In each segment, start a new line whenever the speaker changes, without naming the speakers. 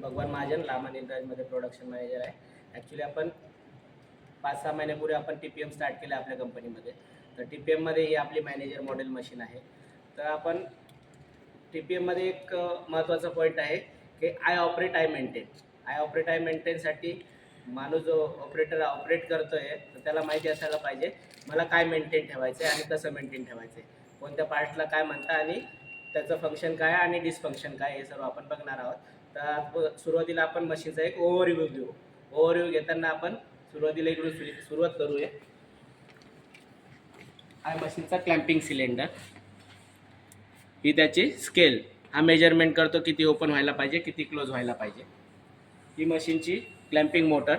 भगवान Mahajan, लामान इंद्राजमध्ये production manager आहे. Actually आपण 5-6 महिन्यापूर्वी आपण TPM स्टार्ट केलं आपल्या कंपनीमध्ये. तर TPMमध्ये ही आपली मॅनेजर मॉडेल मशीन आहे. तर आपण TPMमध्ये एक महत्त्वाचा पॉईंट आहे की I operate I maintain. I operate I मेंटेनसाठी माणूस जो ऑपरेट करतो आहे तर त्याला माहिती असायला पाहिजे मला काय मेंटेन ठेवायचं आहे आणि कसं मेंटेन ठेवायचं आहे, कोणत्या पार्ट्सला काय म्हणता आणि त्याचं फंक्शन काय आणि डिसफंक्शन काय हे सर्व आपण बघणार आहोत. तर सुरुवातीला आपण मशीनचा एक ओव्हरव्ह्यू घेऊ. ओव्हरव्ह्यू घेताना आपण सुरुवातीला इकडून सुरुवात करूया. हा मशीनचा क्लॅम्पिंग सिलेंडर, ही त्याची स्केल, हा मेजरमेंट करतो किती ओपन व्हायला पाहिजे, किती क्लोज व्हायला पाहिजे. ही मशीनची क्लॅम्पिंग मोटर,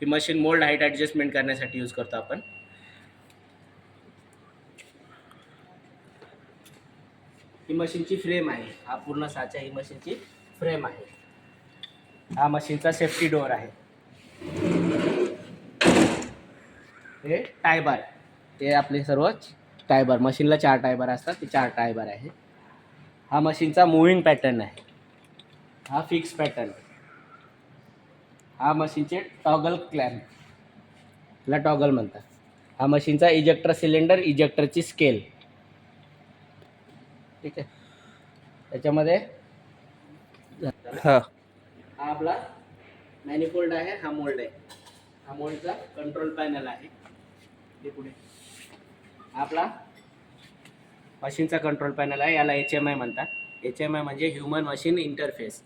ही मशीन मोल्ड हाईट ॲडजस्टमेंट करण्यासाठी यूज करतो आपण. ही मशीनची फ्रेम आहे, हा पूर्ण साचा ही मशीनची फ्रेम आहे. हा मशीनचा सेफ्टी डोअर आहे. हे टायबार, हे आपले सर्व टायबार, मशीनला 4 टायबार असतात, ते 4 टायबार आहे. हा मशीनचा मूव्हिंग पॅटर्न आहे. हा फिक्स पॅटर्न. हा मशीनचे टॉगल क्लॅम्प, ला टॉगल म्हणतात. हा मशीनचा इजेक्टर सिलेंडर, इजेक्टरची स्केल. ठीक आहे. त्याच्यामध्ये हा आपला मॅनिफोल्ड आहे, हा मोल्ड आहे. हा मोल्डचा कंट्रोल पॅनल आहे. ते पुढे आपला मशीनचा कंट्रोल पॅनल आहे, याला HMI म्हणतात. HMI म्हणजे human machine interface.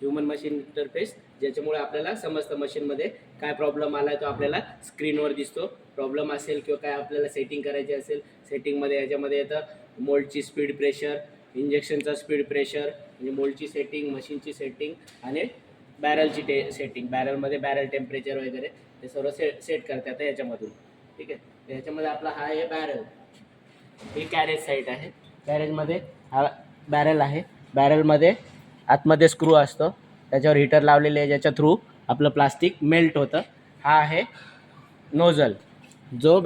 Human machine interface, ज्याच्यामुळे आपल्याला समजतं मशीनमध्ये काय प्रॉब्लेम आला आहे तो आपल्याला स्क्रीनवर दिसतो. प्रॉब्लेम असेल किंवा काय आपल्याला सेटिंग करायची असेल, सेटिंगमध्ये याच्यामध्ये येतं मोल्डची स्पीड प्रेशर, इंजेक्शनचा स्पीड प्रेशर, म्हणजे मोल्डची सेटिंग, मशीनची सेटिंग आणि बॅरलची सेटिंग. बॅरलमध्ये बॅरल टेम्परेचर वगैरे हे सर्व सेट करतात याच्यामधून. ठीक आहे. याच्यामध्ये आपला हा आहे बॅरल, ही कॅरेज साईड आहे. कॅरेजमध्ये हा बॅरल आहे. बॅरलमध्ये आतमध्ये स्क्रू असतो, त्याच्यावर हीटर लावलेले आहे, ज्याच्या थ्रू आपलं प्लास्टिक मेल्ट होतं. हा आहे नोझल, जो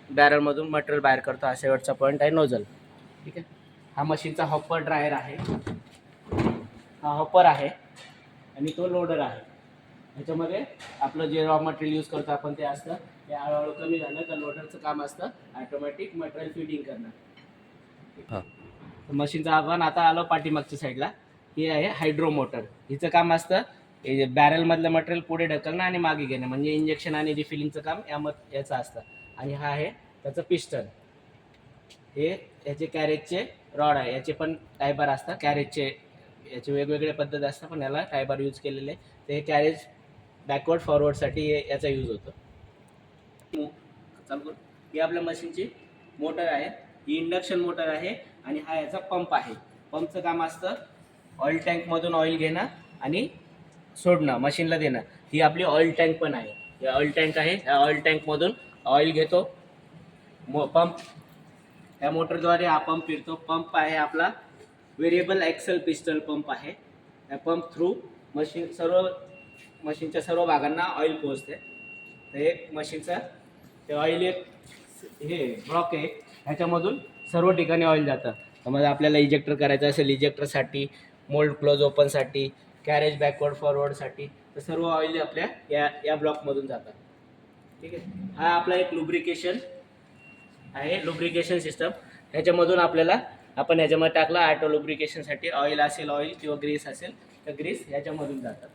बॅरलमधून मटेरियल बाहेर करतो. हा शेवटचा पॉईंट आहे नोझल. ठीक आहे. हा मशीनचा हॉपर ड्रायर आहे. हा हॉपर आहे आणि तो लोडर आहे. ह्याच्यामध्ये आपलं जे रॉ मटेरियल यूज करतो आपण ते असतं. ते हळूहळू कमी झालं तर लोडरचं काम असतं ऑटोमॅटिक मटेरियल फिडिंग करणं. हां. मशीनचं आपण आता आलो पाठीमागच्या साईडला. ही आहे हायड्रो मोटर. हिचं काम असतं हे बॅरलमधलं मटेरियल पुढे ढकलणं आणि मागे घेणं, म्हणजे इंजेक्शन आणि रिफिलिंगचं काम याचं असतं. आणि हा आहे त्याचं पिस्टन. हे याचे कॅरेजचे रॉड आहे. याचे पण टायबार असतात कॅरेजचे, याचे वेगवेगळे पद्धत असतात, पण याला टायबार यूज केलेले आहे. ते कॅरेज बॅकवर्ड फॉरवर्डसाठी याचा यूज होतो. चालू करू. ही आपल्या मशीनची मोटर आहे. ही इंडक्शन मोटर आहे आणि हा याचा पंप आहे. पंपचं काम असतं ऑइल टँकमधून ऑइल घेणं आणि सोडणं, मशीनला देणं. ही आपली ऑइल टँक पण आहे. हे ऑइल टँक आहे. ह्या ऑइल टँकमधून ऑइल घेतो पंप. या मोटरद्वारे हा पंप फिरतो. पंप आहे आपला व्हेरिएबल ॲक्सल पिस्टन पंप आहे. या पंप थ्रू मशीनच्या सर्व भागांना ऑइल पोहोचते. हे मशीनचं ते ऑइल एक हे ब्लॉक आहे, ह्याच्यामधून सर्व ठिकाणी ऑइल जातं. त्यामध्ये आपल्याला इजेक्टर करायचं असेल, इजेक्टरसाठी, मोल्ड क्लोज ओपनसाठी, कॅरेज बॅकवर्ड फॉरवर्डसाठी, तर सर्व ऑइल आपल्या या ब्लॉकमधून जातात. ठीक आहे. हा आपला एक लुब्रिकेशन आहे, लुब्रिकेशन सिस्टम. ह्याच्यामधून आपल्याला आपण ह्याच्यामध्ये टाकला ऑटो लुब्रिकेशनसाठी ऑइल असेल ऑइल किंवा ग्रीस असेल तर ग्रीस ह्याच्यामधून जातं.